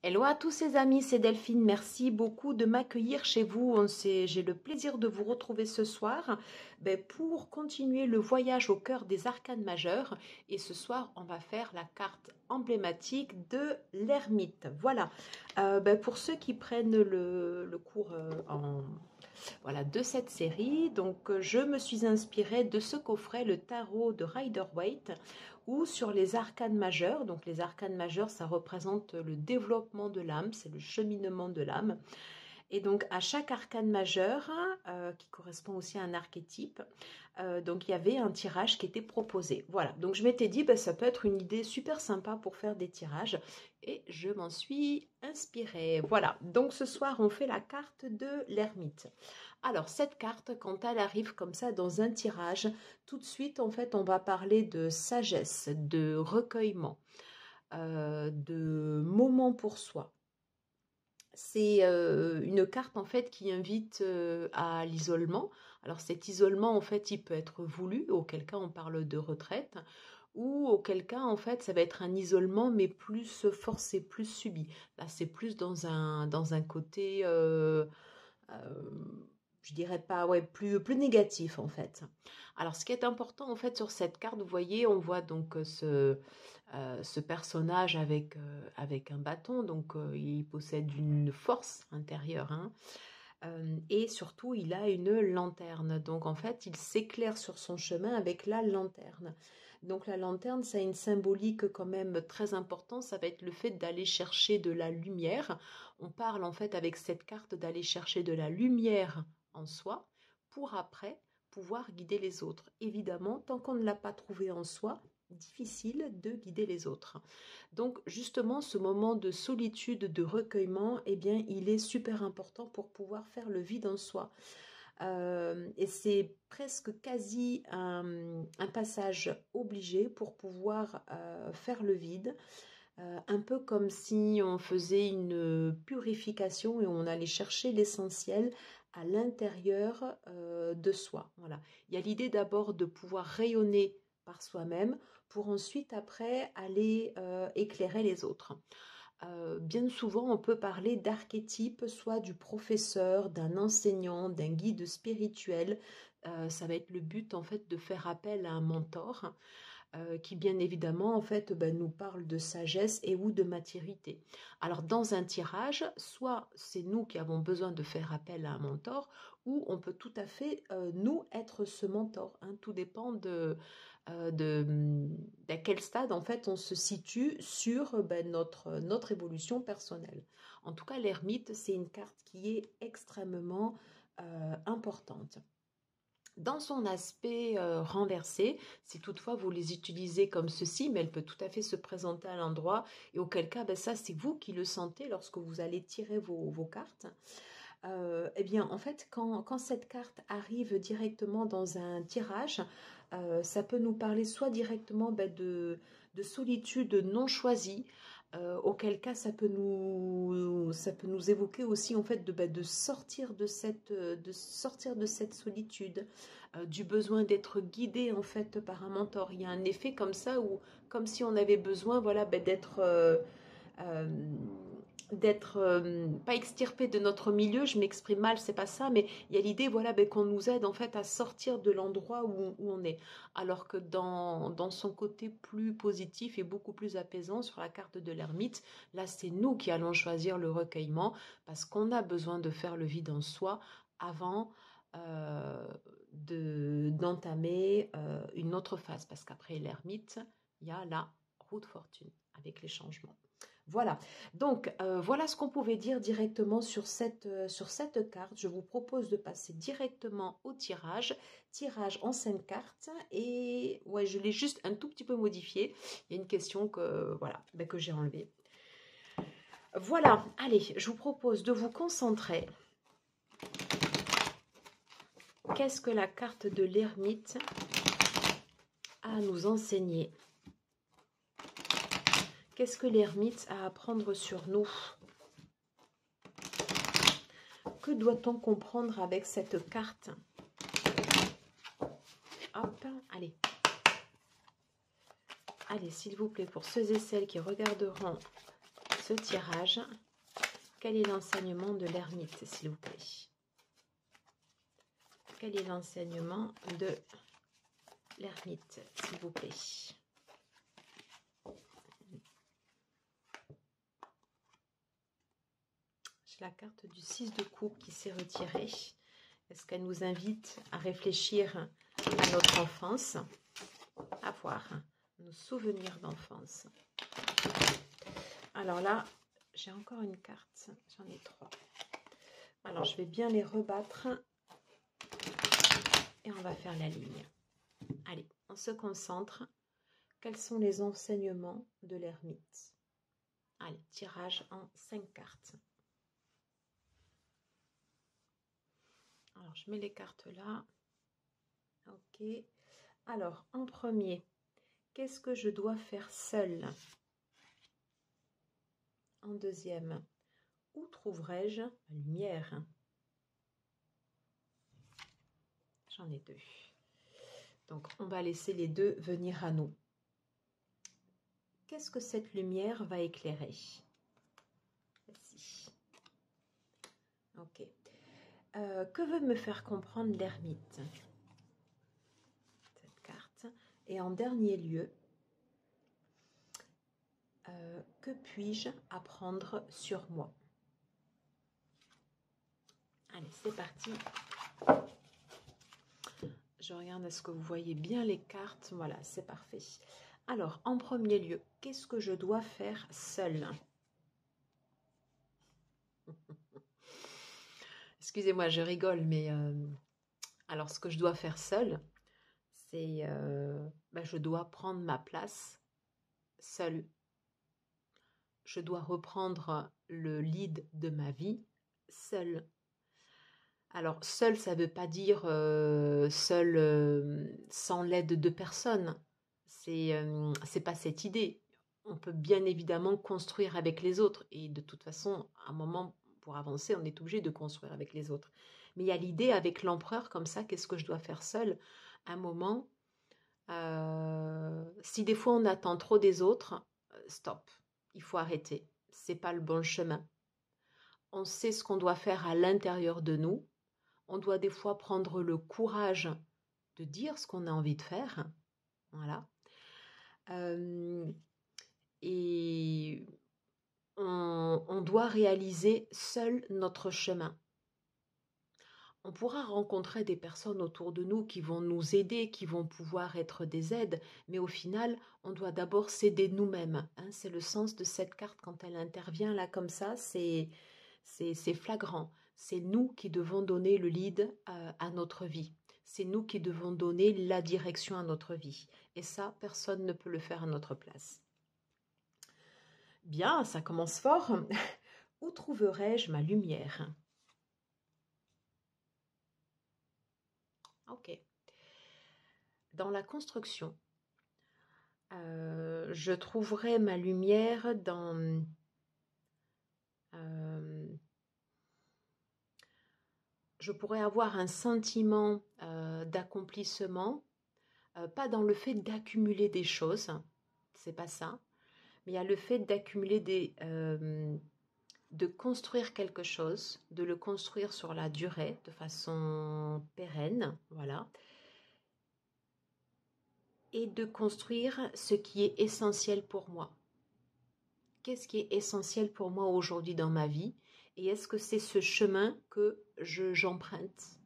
Hello à tous ces amis, c'est Delphine. Merci beaucoup de m'accueillir chez vous. J'ai le plaisir de vous retrouver ce soir pour continuer le voyage au cœur des arcanes majeures. Et ce soir, on va faire la carte emblématique de l'ermite. Voilà. Pour ceux qui prennent le cours voilà, de cette série, donc je me suis inspirée de ce coffret, le tarot de Rider-Waite, ou sur les arcanes majeures. Donc les arcanes majeures, ça représente le développement de l'âme, c'est le cheminement de l'âme. Et donc à chaque arcane majeur, qui correspond aussi à un archétype, donc il y avait un tirage qui était proposé. Voilà, donc je m'étais dit, ça peut être une idée super sympa pour faire des tirages, et je m'en suis inspirée. Voilà, donc ce soir on fait la carte de l'ermite. Alors cette carte, quand elle arrive comme ça dans un tirage, tout de suite en fait on va parler de sagesse, de recueillement, de moment pour soi. C'est une carte en fait qui invite à l'isolement. Alors cet isolement en fait il peut être voulu, auquel cas on parle de retraite, ou auquel cas en fait ça va être un isolement mais plus forcé, plus subi. Là c'est plus dans un côté je dirais pas, ouais, plus négatif en fait. Alors ce qui est important en fait sur cette carte, vous voyez, on voit donc ce personnage avec un bâton, donc il possède une force intérieure, hein, et surtout il a une lanterne, donc en fait il s'éclaire sur son chemin avec la lanterne. Donc la lanterne, ça a une symbolique quand même très importante, ça va être le fait d'aller chercher de la lumière. On parle en fait avec cette carte d'aller chercher de la lumière en soi pour après pouvoir guider les autres. Évidemment, tant qu'on ne l'a pas trouvé en soi, difficile de guider les autres. Donc justement, ce moment de solitude, de recueillement, eh bien, il est super important pour pouvoir faire le vide en soi. Et c'est presque quasi un passage obligé pour pouvoir faire le vide. Un peu comme si on faisait une purification et on allait chercher l'essentiel à l'intérieur de soi. Voilà. Il y a l'idée d'abord de pouvoir rayonner par soi-même pour ensuite après aller éclairer les autres. Bien souvent, on peut parler d'archétype, soit du professeur, d'un enseignant, d'un guide spirituel. Ça va être le but en fait de faire appel à un mentor qui bien évidemment en fait nous parle de sagesse et ou de maturité. Alors dans un tirage, soit c'est nous qui avons besoin de faire appel à un mentor, ou on peut tout à fait nous être ce mentor, hein. Tout dépend d'à quel stade en fait on se situe sur notre évolution personnelle. En tout cas, l'ermite, c'est une carte qui est extrêmement importante. Dans son aspect renversé, si toutefois vous les utilisez comme ceci, mais elle peut tout à fait se présenter à l'endroit, et auquel cas, ça c'est vous qui le sentez lorsque vous allez tirer vos cartes. Eh bien, en fait, quand cette carte arrive directement dans un tirage, ça peut nous parler soit directement de solitude non choisie, auquel cas ça peut nous évoquer aussi en fait de sortir de sortir de cette solitude, du besoin d'être guidé en fait par un mentor. Il y a un effet comme ça où comme si on avait besoin voilà euh, d'être pas extirpé de notre milieu, je m'exprime mal, c'est pas ça, mais il y a l'idée voilà qu'on nous aide en fait à sortir de l'endroit où on est, alors que dans son côté plus positif et beaucoup plus apaisant sur la carte de l'ermite, là c'est nous qui allons choisir le recueillement parce qu'on a besoin de faire le vide en soi avant d'entamer une autre phase, parce qu'après l'ermite il y a la roue de fortune avec les changements. Voilà, donc voilà ce qu'on pouvait dire directement sur cette carte. Je vous propose de passer directement au tirage en 5 cartes, et ouais, je l'ai juste un tout petit peu modifié. Il y a une question que, voilà, que j'ai enlevée. Voilà, allez, je vous propose de vous concentrer. Qu'est-ce que la carte de l'ermite a à nous enseigner? Qu'est-ce que l'ermite a à apprendre sur nous? Que doit-on comprendre avec cette carte? Hop, allez. Allez, s'il vous plaît, pour ceux et celles qui regarderont ce tirage, quel est l'enseignement de l'ermite, s'il vous plaît? Quel est l'enseignement de l'ermite, s'il vous plaît? J'ai la carte du 6 de coupe qui s'est retirée. Est-ce qu'elle nous invite à réfléchir à notre enfance, à voir nos souvenirs d'enfance? Alors là, j'ai encore une carte, j'en ai 3. Alors je vais bien les rebattre et on va faire la ligne. Allez, on se concentre. Quels sont les enseignements de l'ermite? Allez, tirage en 5 cartes. Alors, je mets les cartes là. Ok. Alors, en premier, qu'est-ce que je dois faire seul? En deuxième, où trouverai-je la lumière? J'en ai 2. Donc, on va laisser les 2 venir à nous. Qu'est-ce que cette lumière va éclairer? Ici. Ok. Que veut me faire comprendre l'ermite? Cette carte. Et en dernier lieu, que puis-je apprendre sur moi? Allez, c'est parti. Je regarde à ce que vous voyez bien les cartes. Voilà, c'est parfait. Alors, en premier lieu, qu'est-ce que je dois faire seul? Excusez-moi, je rigole, mais alors ce que je dois faire seul, c'est je dois prendre ma place seule. Je dois reprendre le lead de ma vie seule. Alors, seul, ça ne veut pas dire seul sans l'aide de personne. C'est pas cette idée. On peut bien évidemment construire avec les autres. Et de toute façon, à un moment, pour avancer, on est obligé de construire avec les autres. Mais il y a l'idée avec l'empereur comme ça, qu'est-ce que je dois faire seul? À un moment, si des fois on attend trop des autres, stop. Il faut arrêter. C'est pas le bon chemin. On sait ce qu'on doit faire à l'intérieur de nous. On doit des fois prendre le courage de dire ce qu'on a envie de faire. Voilà. Et on doit réaliser seul notre chemin. On pourra rencontrer des personnes autour de nous qui vont nous aider, qui vont pouvoir être des aides, mais au final, on doit d'abord s'aider nous-mêmes. Hein. C'est le sens de cette carte quand elle intervient là comme ça, c'est flagrant. C'est nous qui devons donner le lead à notre vie. C'est nous qui devons donner la direction à notre vie. Et ça, personne ne peut le faire à notre place. Bien, ça commence fort. Où trouverai-je ma lumière? Ok. Dans la construction, je trouverai ma lumière dans... je pourrais avoir un sentiment d'accomplissement, pas dans le fait d'accumuler des choses, c'est pas ça, mais il y a le fait d'accumuler de construire quelque chose, de le construire sur la durée, de façon pérenne, voilà, et de construire ce qui est essentiel pour moi. Qu'est-ce qui est essentiel pour moi aujourd'hui dans ma vie? Et est-ce que c'est ce chemin que j'emprunte?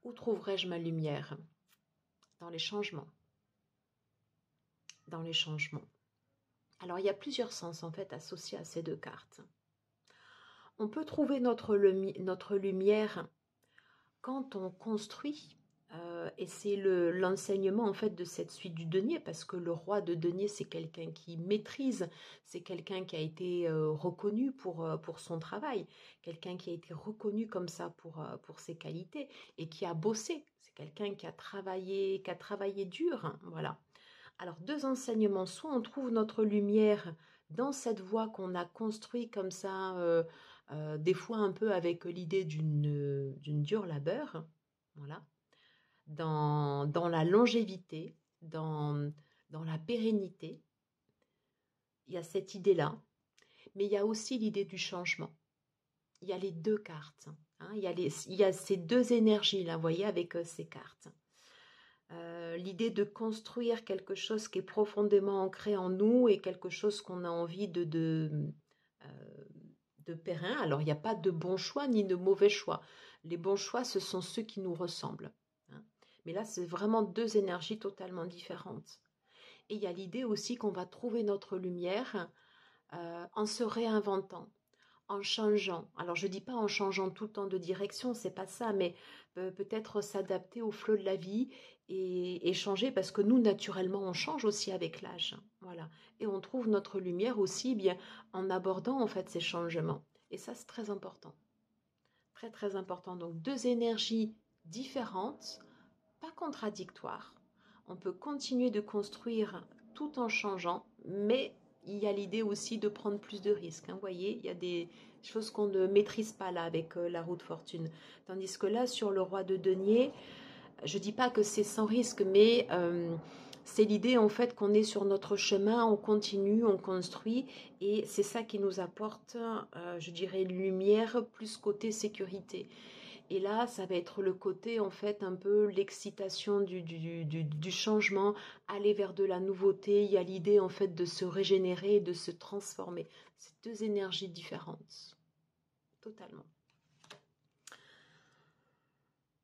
Où trouverai-je ma lumière? Dans les changements. Dans les changements. Alors, il y a plusieurs sens en fait associés à ces 2 cartes. On peut trouver notre lumière quand on construit, et c'est l'enseignement en fait de cette suite du denier, parce que le roi de denier, c'est quelqu'un qui maîtrise, c'est quelqu'un qui a été reconnu pour son travail, quelqu'un qui a été reconnu comme ça pour ses qualités et qui a bossé. C'est quelqu'un qui a travaillé dur, hein, voilà. Alors, 2 enseignements. Soit on trouve notre lumière dans cette voie qu'on a construite comme ça, des fois un peu avec l'idée d'une dure labeur. Voilà. dans la longévité, dans la pérennité. Il y a cette idée-là, mais il y a aussi l'idée du changement. Il y a les deux cartes, hein. Il y a ces deux énergies-là, vous voyez, avec ces cartes. L'idée de construire quelque chose qui est profondément ancré en nous et quelque chose qu'on a envie de périn. Alors, il n'y a pas de bon choix ni de mauvais choix. Les bons choix, ce sont ceux qui nous ressemblent, hein. Mais là, c'est vraiment deux énergies totalement différentes. Et il y a l'idée aussi qu'on va trouver notre lumière en se réinventant, en changeant. Alors, je ne dis pas en changeant tout le temps de direction, c'est pas ça, mais peut-être s'adapter au flot de la vie et changer, parce que nous, naturellement, on change aussi avec l'âge. Voilà. Et on trouve notre lumière aussi bien en abordant en fait ces changements. Et ça, c'est très important. Très, très important. Donc, deux énergies différentes, pas contradictoires. On peut continuer de construire tout en changeant, mais il y a l'idée aussi de prendre plus de risques, hein. Vous voyez, il y a des choses qu'on ne maîtrise pas là avec la roue de fortune. Tandis que là, sur le roi de denier, je ne dis pas que c'est sans risque, mais c'est l'idée en fait qu'on est sur notre chemin, on continue, on construit, et c'est ça qui nous apporte, je dirais, une lumière plus côté sécurité. Et là, ça va être le côté, en fait, un peu l'excitation du changement, aller vers de la nouveauté. Il y a l'idée, en fait, de se régénérer, de se transformer. C'est deux énergies différentes, totalement.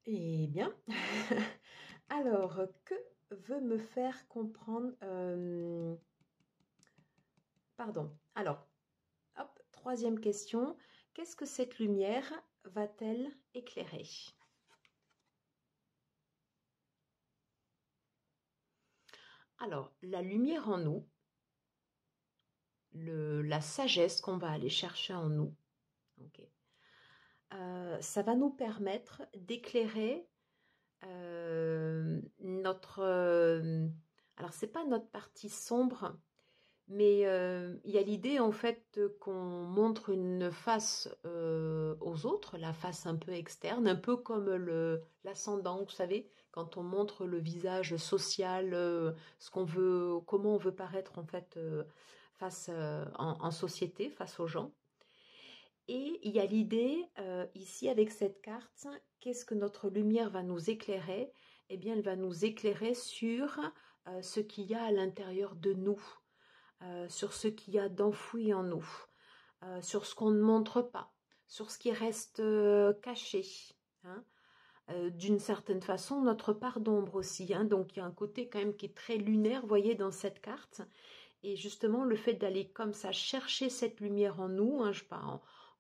Eh bien, alors, que veut me faire comprendre pardon. Alors, hop, troisième question. Qu'est-ce que cette lumière va-t-elle éclairer? Alors, la lumière en nous, la sagesse qu'on va aller chercher en nous, okay, ça va nous permettre d'éclairer notre... alors, c'est pas notre partie sombre, mais il y a l'idée en fait qu'on montre une face aux autres, la face un peu externe, un peu comme l'ascendant, vous savez, quand on montre le visage social, ce qu'on veut, comment on veut paraître en fait face en société, face aux gens. Et il y a l'idée ici avec cette carte, qu'est-ce que notre lumière va nous éclairer? Eh bien, elle va nous éclairer sur ce qu'il y a à l'intérieur de nous. Sur ce qu'il y a d'enfoui en nous, sur ce qu'on ne montre pas, sur ce qui reste caché, hein. D'une certaine façon, notre part d'ombre aussi, hein. Donc il y a un côté quand même qui est très lunaire, vous voyez, dans cette carte. Et justement, le fait d'aller comme ça chercher cette lumière en nous, hein,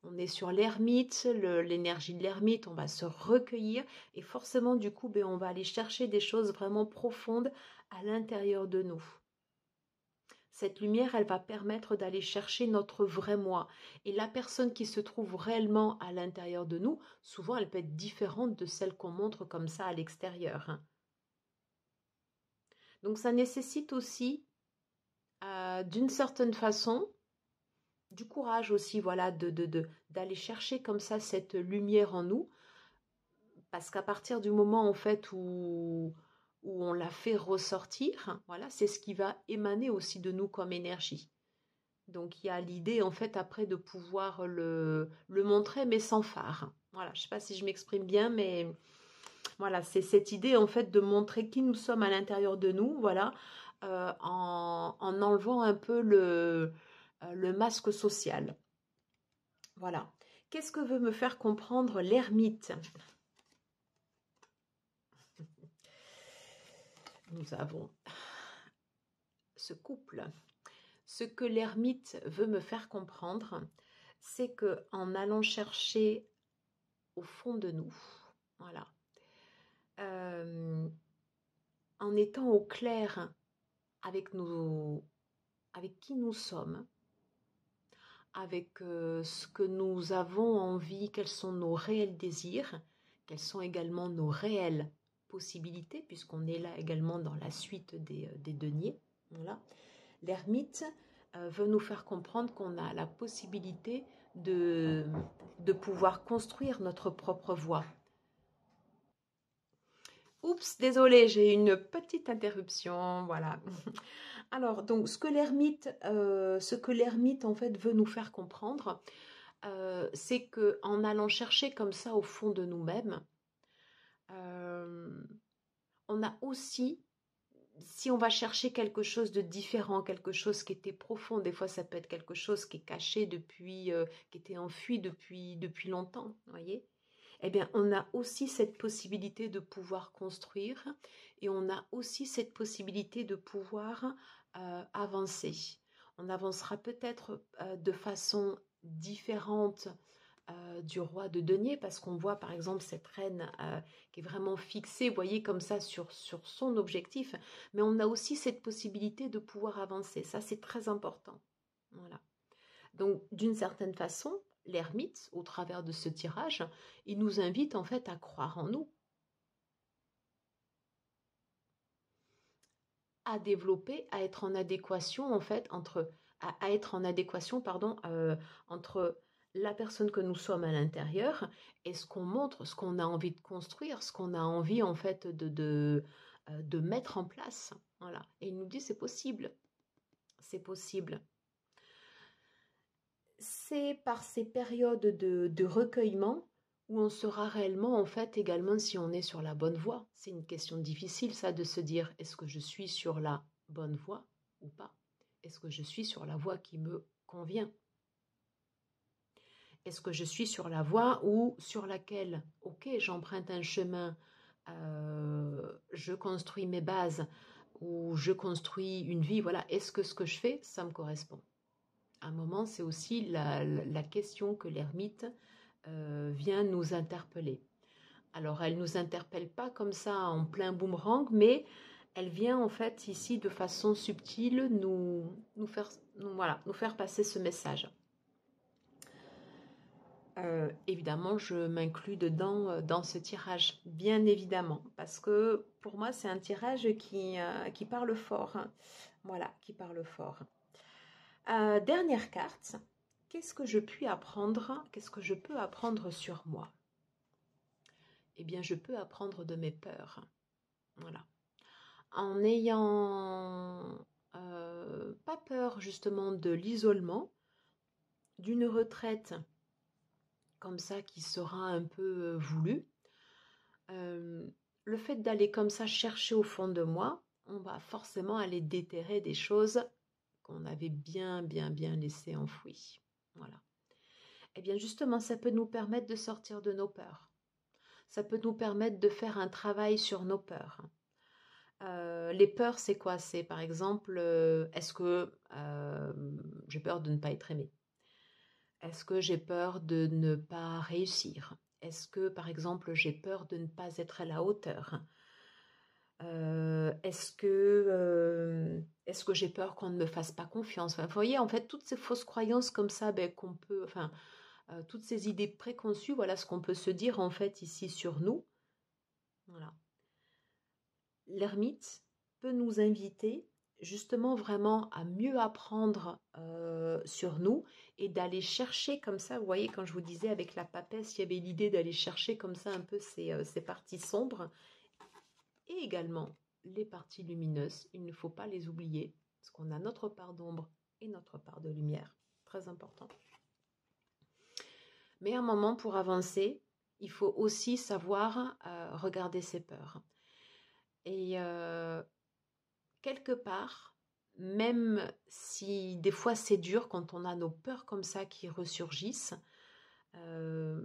on est sur l'ermite, l'énergie de l'ermite, on va se recueillir et forcément, du coup, on va aller chercher des choses vraiment profondes à l'intérieur de nous. Cette lumière, elle va permettre d'aller chercher notre vrai moi. Et la personne qui se trouve réellement à l'intérieur de nous, souvent, elle peut être différente de celle qu'on montre comme ça à l'extérieur, hein. Donc, ça nécessite aussi, d'une certaine façon, du courage aussi, voilà, d'aller chercher comme ça cette lumière en nous. Parce qu'à partir du moment, en fait, où on la fait ressortir, voilà, c'est ce qui va émaner aussi de nous comme énergie. Donc il y a l'idée en fait après de pouvoir le montrer mais sans phare. Voilà, je ne sais pas si je m'exprime bien, mais voilà, c'est cette idée en fait de montrer qui nous sommes à l'intérieur de nous, voilà, en enlevant un peu le masque social. Voilà. Qu'est-ce que veut me faire comprendre l'ermite? Nous avons ce couple. Ce que l'ermite veut me faire comprendre, c'est que en allant chercher au fond de nous, voilà, en étant au clair avec qui nous sommes, avec ce que nous avons envie, quels sont nos réels désirs, quelles sont également nos réelles possibilités, puisqu'on est là également dans la suite des deniers. Voilà. L'ermite veut nous faire comprendre qu'on a la possibilité de pouvoir construire notre propre voie. Oups, désolée, j'ai une petite interruption, voilà. Alors, donc, ce que l'ermite en fait veut nous faire comprendre, c'est que en allant chercher comme ça au fond de nous-mêmes, euh, on a aussi, si on va chercher quelque chose de différent, quelque chose qui était profond, des fois ça peut être quelque chose qui est caché depuis, qui était enfui depuis longtemps, vous voyez? Eh bien, on a aussi cette possibilité de pouvoir construire et on a aussi cette possibilité de pouvoir avancer. On avancera peut-être de façon différente du roi de denier parce qu'on voit par exemple cette reine qui est vraiment fixée, vous voyez, comme ça sur son objectif, mais on a aussi cette possibilité de pouvoir avancer. Ça, c'est très important. Voilà. Donc, d'une certaine façon, l'ermite, au travers de ce tirage, il nous invite en fait à croire en nous, à développer, à être en adéquation en fait à être en adéquation, pardon, entre la personne que nous sommes à l'intérieur et ce qu'on montre, ce qu'on a envie de construire, ce qu'on a envie en fait de mettre en place. Voilà. Et il nous dit c'est possible, c'est possible. C'est par ces périodes de recueillement où on saura réellement, en fait, également si on est sur la bonne voie. C'est une question difficile, ça, de se dire, est-ce que je suis sur la bonne voie ou pas? Est-ce que je suis sur la voie qui me convient? Est-ce que je suis sur la voie ou sur laquelle, ok, j'emprunte un chemin, je construis mes bases ou je construis une vie, voilà, est-ce que ce que je fais, ça me correspond? À un moment, c'est aussi la question que l'ermite vient nous interpeller. Alors, elle ne nous interpelle pas comme ça en plein boomerang, mais elle vient en fait ici de façon subtile nous faire passer ce message. Évidemment, je m'inclus dedans dans ce tirage, bien évidemment, parce que pour moi, c'est un tirage qui parle fort. Hein. Voilà, qui parle fort. Dernière carte, qu'est-ce que je puis apprendre? Qu'est-ce que je peux apprendre sur moi? Eh bien, je peux apprendre de mes peurs. Voilà. En n'ayant pas peur justement de l'isolement, d'une retraite comme ça qui sera un peu voulue, le fait d'aller comme ça chercher au fond de moi, on va forcément aller déterrer des choses qu'on avait bien laissées enfouies. Voilà. Eh bien justement, ça peut nous permettre de sortir de nos peurs. Ça peut nous permettre de faire un travail sur nos peurs. Les peurs, c'est quoi? C'est par exemple, est-ce que j'ai peur de ne pas être aimée? Est-ce que j'ai peur de ne pas réussir? Est-ce que par exemple, j'ai peur de ne pas être à la hauteur? Est-ce que j'ai peur qu'on ne me fasse pas confiance? Enfin, vous voyez, en fait, toutes ces fausses croyances comme ça, ben, qu'on peut, enfin, toutes ces idées préconçues, voilà ce qu'on peut se dire en fait ici sur nous. Voilà. L'ermite peut nous inviter justement vraiment à mieux apprendre sur nous et d'aller chercher comme ça, vous voyez, quand je vous disais avec la papesse, il y avait l'idée d'aller chercher comme ça un peu ces parties sombres et également les parties lumineuses, il ne faut pas les oublier parce qu'on a notre part d'ombre et notre part de lumière, très important. Mais à un moment, pour avancer, il faut aussi savoir regarder ses peurs. Et quelque part, même si des fois c'est dur quand on a nos peurs comme ça qui ressurgissent, euh,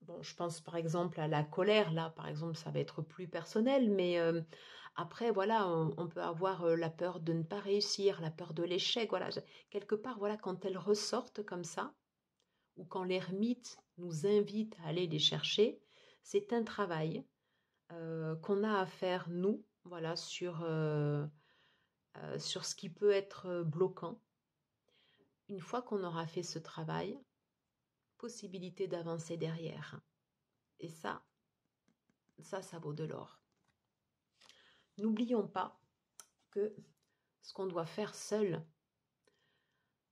bon, je pense par exemple à la colère, là par exemple ça va être plus personnel, mais après voilà, on peut avoir la peur de ne pas réussir, la peur de l'échec, voilà, quelque part voilà, quand elles ressortent comme ça, ou quand l'ermite nous invite à aller les chercher, c'est un travail qu'on a à faire nous, voilà, sur ce qui peut être bloquant. Une fois qu'on aura fait ce travail, possibilité d'avancer derrière. Et ça vaut de l'or. N'oublions pas que ce qu'on doit faire seul,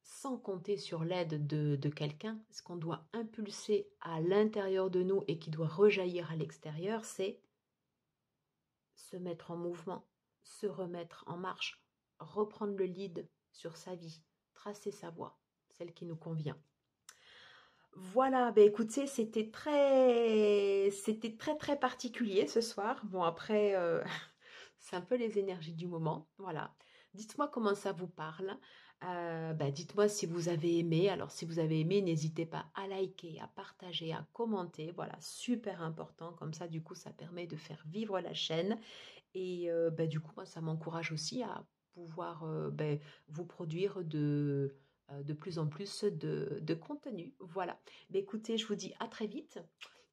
sans compter sur l'aide de quelqu'un, ce qu'on doit impulser à l'intérieur de nous et qui doit rejaillir à l'extérieur, c'est se mettre en mouvement, se remettre en marche, reprendre le lead sur sa vie, tracer sa voie, celle qui nous convient. Voilà, ben écoutez, c'était très particulier ce soir. Bon après, c'est un peu les énergies du moment. Voilà. Dites-moi comment ça vous parle. Dites-moi si vous avez aimé. Alors si vous avez aimé, n'hésitez pas à liker, à partager, à commenter. Voilà, super important. Comme ça, du coup, ça permet de faire vivre la chaîne. Et du coup, moi, ça m'encourage aussi à pouvoir vous produire de plus en plus de contenu. Voilà. Écoutez, je vous dis à très vite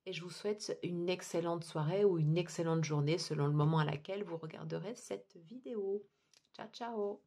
et je vous souhaite une excellente soirée ou une excellente journée selon le moment à laquelle vous regarderez cette vidéo. Ciao, ciao!